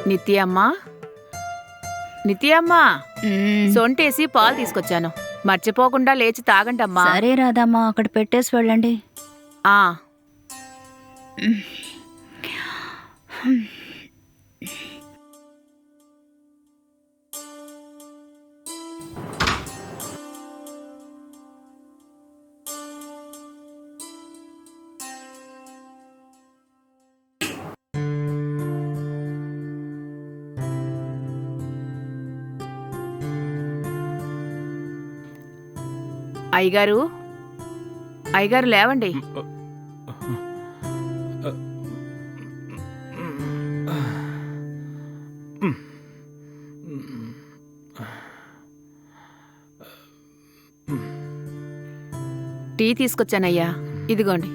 నిత్యమ్మా, నిత్యమ్మా, సొంటేసి పాలు తీసుకొచ్చాను. మర్చిపోకుండా లేచి తాగండమ్మా. సరే రాదమ్మా, అక్కడ పెట్టేసి వెళ్ళండి. ఆ అయ్యగారు, అయ్యగారు లేవండి. టీ తీసుకొచ్చానయ్యా, ఇదిగోండి.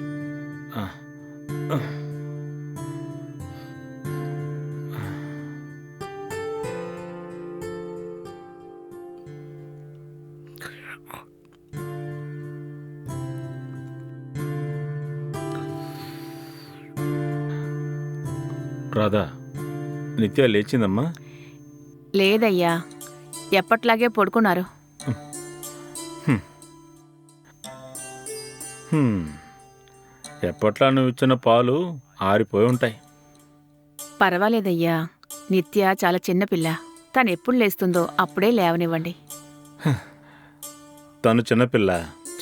రాధా, నిత్య లేచిందమ్మా? లేదయ్యా, ఎప్పట్లాగే పడుకున్నారు. ఎప్పట్లా నువ్వు ఇచ్చిన పాలు ఆరిపోయి ఉంటాయి. పర్వాలేదయ్యా, నిత్య చాలా చిన్నపిల్ల. తను ఎప్పుడు లేస్తుందో అప్పుడే లేవనివ్వండి. తను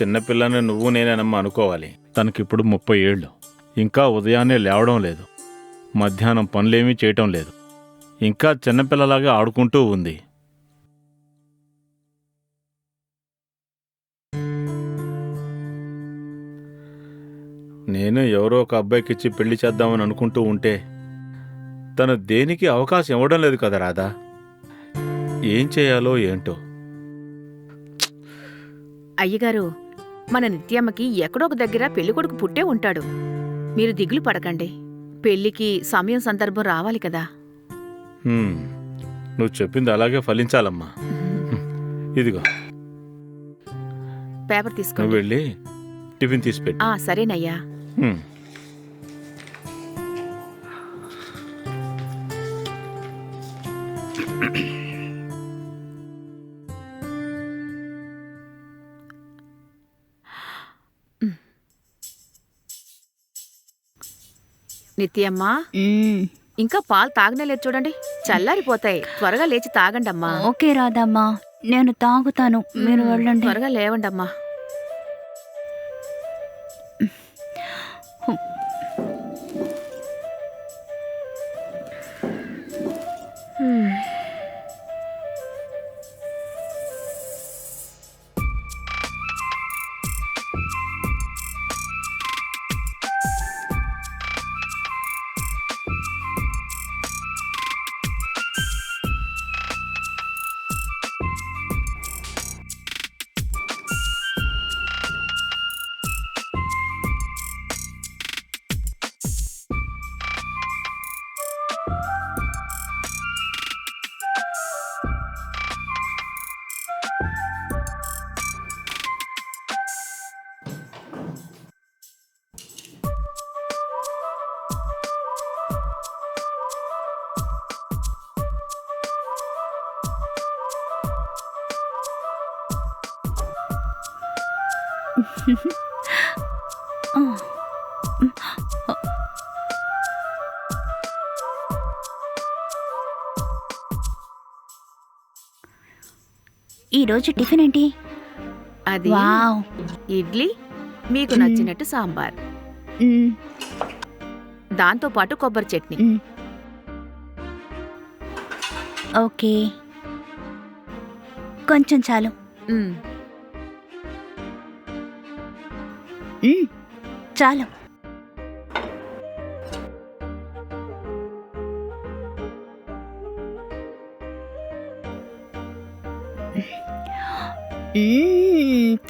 చిన్నపిల్లని నువ్వు నేనేనమ్మా అనుకోవాలి. తనకిప్పుడు 30 ఏళ్ళు. ఇంకా ఉదయాన్నే లేవడం లేదు, మధ్యాహ్నం పనులేమీ చేయటం లేదు, ఇంకా చిన్నపిల్లలాగా ఆడుకుంటూ ఉంది. నేను ఎవరో ఒక అబ్బాయికిచ్చి పెళ్లి చేద్దామని అనుకుంటూ ఉంటే తను దేనికి అవకాశం ఇవ్వడం లేదు కదా రాధా. ఏం చేయాలో ఏంటో. అయ్యగారు, మన నిత్యమ్మకి ఎక్కడొక దగ్గర పెళ్ళికొడుకు పుట్టే ఉంటాడు. మీరు దిగులు పడకండి. పెళ్లికి సమయం సందర్భం రావాలి కదా. నువ్వు చెప్పింది అలాగే ఫలించాలమ్మా. ఇదిగో పేపర్ నువ్వు తీసుకోండి. వెళ్ళి టిఫిన్ తీసిపెట్టు. సరేనయ్యా. నిత్యమ్మా, ఇంకా పాలు తాగనేలేదు చూడండి, చల్లారిపోతాయి. త్వరగా లేచి తాగండమ్మా. ఓకే రాదమ్మా, నేను తాగుతాను, మీరు వెళ్ళండి. త్వరగా లేవండమ్మా. ఈరోజు టిఫిన్ ఏంటి? అది వావ్, ఇడ్లీ, మీకు నచ్చినట్టు సాంబార్, దాంతో పాటు కొబ్బరి చట్నీ. ఓకే, కొంచెం చాలు. చాలు.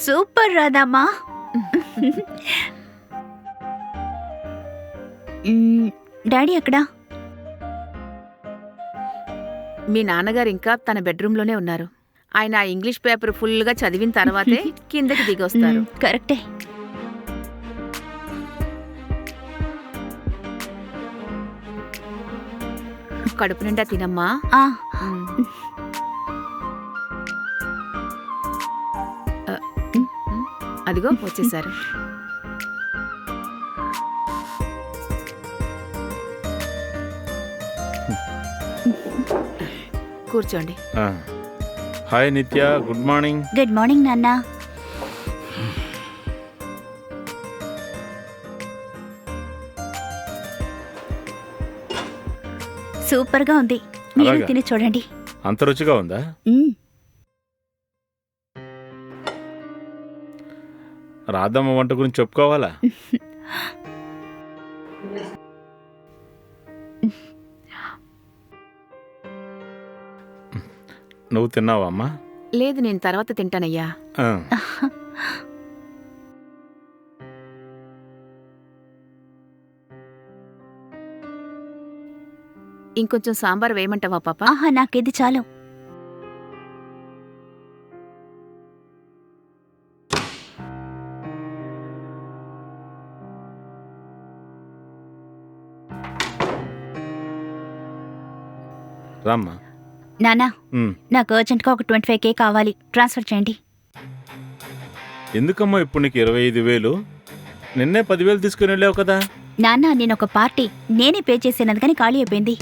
సూపర్ రాదమ్మా. డాడీ ఎక్కడా? మీ నాన్నగారు ఇంకా తన బెడ్రూమ్లోనే ఉన్నారు. ఆయన ఆ ఇంగ్లీష్ పేపర్ ఫుల్గా చదివిన తర్వాతే కిందకి దిగొస్తారు. కరెక్టే. కడుపు నిండా తినమ్మా. ఆ, ఉమ్. అదిగో వచ్చేసారు. కూర్చోండి. ఆ. హాయ్ నిత్య, గుడ్ మార్నింగ్. గుడ్ మార్నింగ్ నాన్న. సూపర్ గా ఉంది, మీరు అలాగా? తిని చూడండి. అంత రుచిగా ఉందా? మ్మ్. రాధమ్మ వంట గురించి చెప్పుకోవాలా? నువ్వు తిన్నావా అమ్మా? లేదు, నేను తర్వాత తింటానయ్యా. ఆ. ఇంకొంచెం సాంబార్ వేయమంటావా పాప? ఆహా, నాకిది చాలు. రామ్మా. నానా, ఉమ్. నాకు అర్జెంట్గా ఒక 25K కావాలి, ట్రాన్స్ఫర్ చేయండి. ఎందుకమ్మా ఇప్పుడు నీకు 25,000? నిన్నే 10,000 తీసుకుని వెళ్ళావు కదా. నాన్న, నేను ఒక పార్టీ నేనే పే చేసేనందుకని ఖాళీ అయిపోయింది.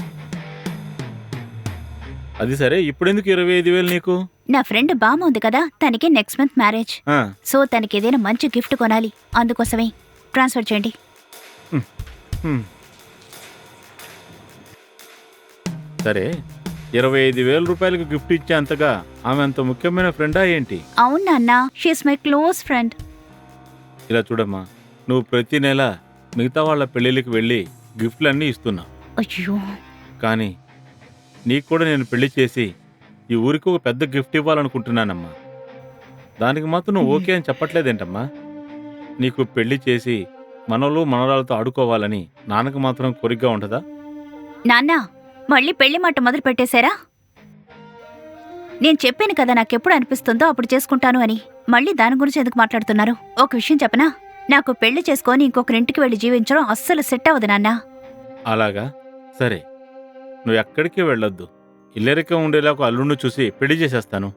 అది సరే, ఇప్పుడెందుకు 25,000 నీకు? నా ఫ్రెండ్ బామ్మ ఉంది కదా, తనకి నెక్స్ట్ మంత్ మ్యారేజ్. ఆ. సో తనకి ఏదైనా మంచి గిఫ్ట్ కొనాలి, అందుకోసమే ట్రాన్స్ఫర్ చేయండి. ఉమ్. సరే, 25,000 రూపాయలకు గిఫ్ట్ ఇచ్చే అంతగా ఆమె అంత ముఖ్యమైన ఫ్రెండా ఏంటి? అవును నాన్న, షీఈస్ మై క్లోజ్ ఫ్రెండ్. ఇలా చూడమ్మా, నువ్వు ప్రతి నెల మిగతా వాళ్ళ పెళ్ళిళ్ళకి వెళ్ళి గిఫ్ట్లన్నీ ఇస్తున్నావు. అయ్యో, కానీ నీకు కూడా నేను పెళ్లి చేసి ఈ ఊరికి ఒక పెద్ద గిఫ్ట్ ఇవ్వాలనుకుంటున్నానమ్మా. దానికి మాత్రం నువ్వు ఓకే అని చెప్పట్లేదేంటమ్మా? నీకు పెళ్లి చేసి మనవలు మనవరాలతో ఆడుకోవాలని నాన్నకు మాత్రం కోరికగా ఉంటుందా? నాన్న, మళ్ళీ పెళ్లి మాట మొదలు పెట్టేశారా? నేను చెప్పాను కదా, నాకెప్పుడు అనిపిస్తుందో అప్పుడు చేసుకుంటాను అని. మళ్ళీ దాని గురించి ఎందుకు మాట్లాడుతున్నారు? ఒక విషయం చెప్పనా, నాకు పెళ్లి చేసుకొని ఇంకొకరింటికి వెళ్ళి జీవించడం అస్సలు సెట్ అవ్వదు నాన్న. అలాగా? సరే, నువ్వు ఎక్కడికి వెళ్ళొద్దు. ఇల్లరికం ఉండేలా ఒక అల్లుడిని చూసి పెళ్లి చేసేస్తాను.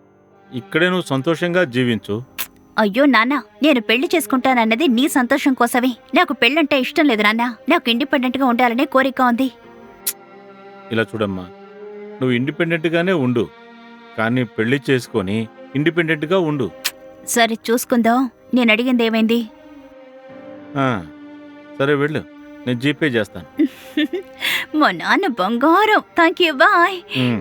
ఇక్కడే నువ్వు సంతోషంగా జీవించు. అయ్యో నాన్న, నేను పెళ్లి చేసుకుంటానన్నది నీ సంతోషం కోసమే. నాకు పెళ్ళంటే ఇష్టం లేదు నాన్న, నాకు ఇండిపెండెంట్గా ఉండాలనే కోరిక ఉంది. ఇలా చూడమ్మా, నువ్వు ఇండిపెండెంట్గానే ఉండు, కానీ పెళ్లి చేసుకొని ఇండిపెండెంట్గా ఉండు. సరే, చూసుకుందాం. నేను అడిగింది ఏమైంది? ఆ, సరే వెళ్ళు, నేను జీపే చేస్తాను. మా నాన్న బంగారం. Thank you, bye. ఉమ్.